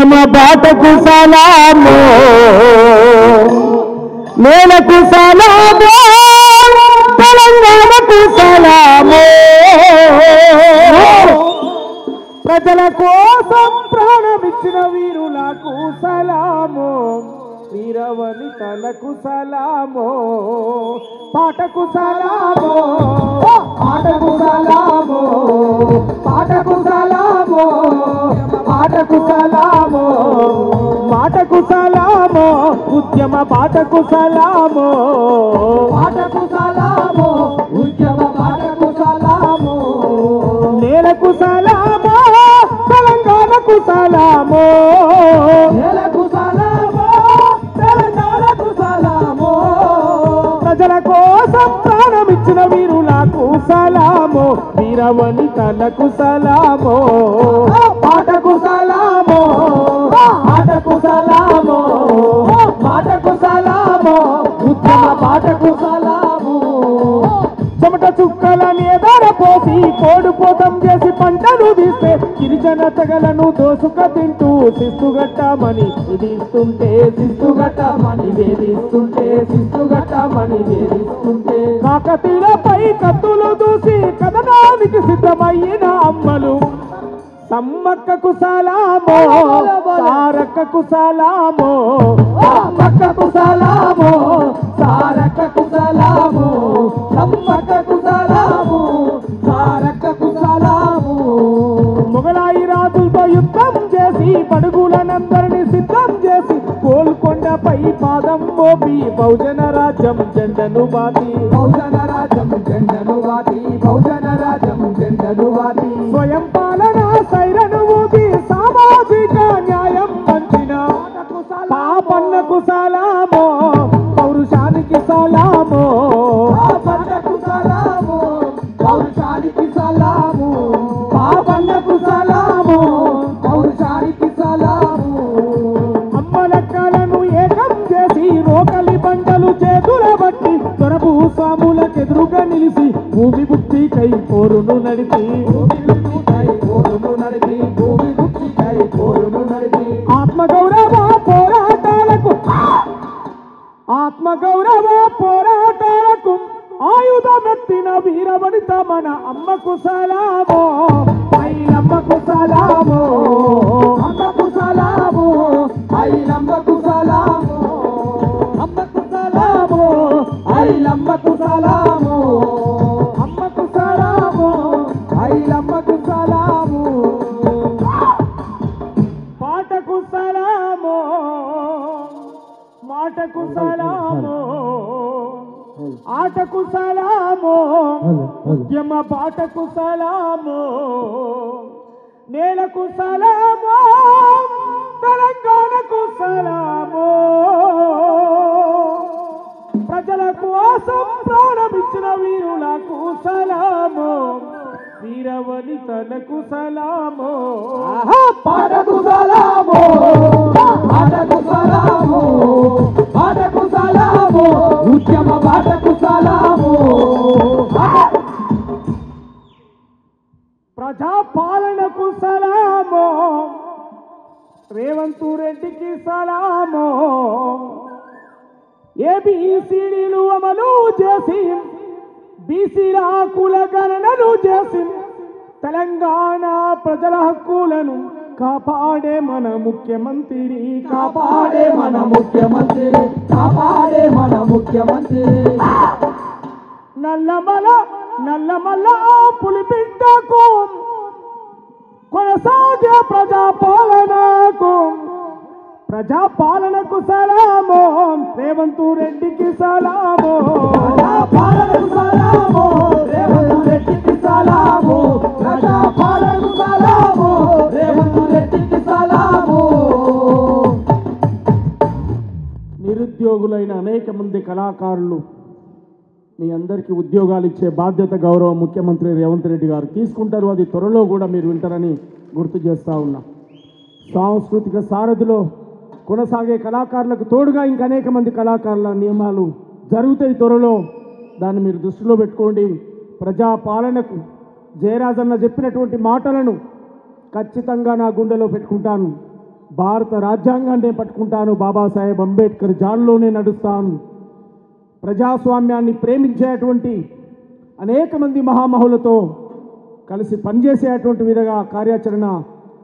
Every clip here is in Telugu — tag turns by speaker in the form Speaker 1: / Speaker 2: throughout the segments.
Speaker 1: ఉద్యమ బాటకు సలాము నేలకు సలాము తెలంగాణకు సలాము ప్రజల కోసం ప్రాణమిచ్చిన వీరులకు సలాము వీరవనితలకు సలాము పాటకు సలాము పాటకు సలాము పాటకు సలాము పాటకు సలాము మాటకు సలాము ఉద్యమ పాటకు సలాము పాటకు సలాము ఉద్యమ పాటకు సలాము నేలకు సలాము తెలంగాణకు సలాము నేలకు సలాము తెలంగాణకు సలాము ప్రజల కోసం ప్రాణమిచ్చిన వీరులకు సలాము వీరవనితలకు సలాము పాటకు సలాము పాటకు సలాము పాటకు సలాము ఉద్యమ పాటకు సలాము చెమట చుక్కలని ఎదరపోసి కోడుపోతం చేసి పంటలు తీస్తే గిరిజన తెగలను దోసుక తింటూ శిస్తుగట్టమని విధిస్తుంటే శిస్తుగట్టమని వేధిస్తుంటే శిస్తుగట్టమని వేధిస్తుంటే కాకతీయులపై కత్తులు దూసి కథనానికి సిద్ధమయ్యిన అమ్మలు సమ్మక్కకు సలాము సారక్కకు సలాము సమ్మక్కకు సలాము సారక్కకు సలాము సమ్మక్కకు సలాము సారక్కకు సలాము మొగలాయి రాజులతో యుద్ధం చేసి పడుగులనందరినీ సిద్ధం చేసి గోల్కొండపై పాదం మోపి బహుజన రాజ్యం జెండను బాతి బహుజన రాజ్యం జెండను బాతి బహుజన రాజ్యం జెండను బాతి స్వయం పాలన సైరను ఊది సామాజిక న్యాయం పంచిన పాపన్నకు సలాము పౌరుషానికి సలాము పాపన్నకు సలాము పౌరుషానికి సలాము పాపన్నకు సలాము పౌరుషానికి సలాము అమ్మలక్కలను ఏకం చేసి రోకలి బండలు చేతుల బట్టి దొరభూ స్వాములకెదురుగా నిలిచి భూమి బుద్ధికై పోరును నడిపి ఆత్మగౌరవ పోరాటాలకు ఆత్మగౌరవ పోరాటాలకు ఆయుధమెత్తిన వీరవనిత మన అమ్మకు సలాము ఐలమ్మకు సలాము అమ్మకు సలాము ఐలమ్మకు సలాము అమ్మకు సలాము ఐలమ్మకు సలాము అమ్మకు సలాము ఐలమ్మకు సలాము పాటకు సలాము మాటకు సలాము ఆటకు సలాము ఉద్యమ పాటకు సలాము నేలకు సలాము తెలంగాణకు సలాము ప్రజల కోసం ప్రాణమిచ్చిన వీరులకు సలాము వీరవనితలకు సలాము పాటకు సలాము పాటకు సలాము పాటకు సలాము ఉద్యమ పాటకు సలాము ప్రజాపాలనకు సలాము రేవంత్ రెడ్డికి సలాము ఏబిసిడీలు అమలు చేసి బీసీల హక్కుల గణనలు చేసి తెలంగాణ ప్రజల హక్కులను కాపాడే మన ముఖ్యమంత్రి కాపాడే మన ముఖ్యమంత్రి కాపాడే మన ముఖ్యమంత్రి నల్లమల్ల పులిబిడ్డకు కొనసాగే ప్రజాపాలనకు సలాము రేవంత్ రెడ్డికి సలాము ప్రజాపాలనకు సలాము రేవంత్ రెడ్డికి సలాము ప్రజాపాలనకు సలాము రేవంత్ రెడ్డికి సలాము నిరుద్యోగులైన అనేక మంది కళాకారులు మీ అందరికీ ఉద్యోగాలు ఇచ్చే బాధ్యత గౌరవ ముఖ్యమంత్రి రేవంత్ రెడ్డి గారు తీసుకుంటారు. అది త్వరలో కూడా మీరు వింటారని గుర్తు చేస్తూ ఉన్నా. సాంస్కృతిక సారథిలో కొనసాగే కళాకారులకు తోడుగా ఇంకా అనేక మంది కళాకారుల నియమాలు జరుగుతాయి త్వరలో. దాన్ని మీరు దృష్టిలో పెట్టుకోండి. ప్రజాపాలనకు జయరాజన్న చెప్పినటువంటి మాటలను ఖచ్చితంగా నా గుండెలో పెట్టుకుంటాను. భారత రాజ్యాంగాన్నే పట్టుకుంటాను, బాబాసాహెబ్ అంబేద్కర్ జాన్లోనే నడుస్తాను. ప్రజాస్వామ్యాన్ని ప్రేమించేటువంటి అనేక మంది మహామహులతో కలిసి పనిచేసేటువంటి విధంగా కార్యాచరణ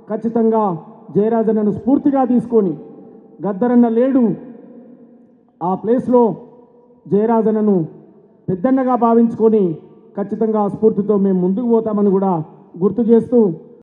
Speaker 1: ఖచ్చితంగా జయరాజన్నను స్ఫూర్తిగా తీసుకొని, గద్దరన్న లేడు ఆ ప్లేస్లో జయరాజన్నను పెద్దన్నగా భావించుకొని ఖచ్చితంగా ఆ స్ఫూర్తితో మేము ముందుకు పోతామని కూడా గుర్తు చేస్తూ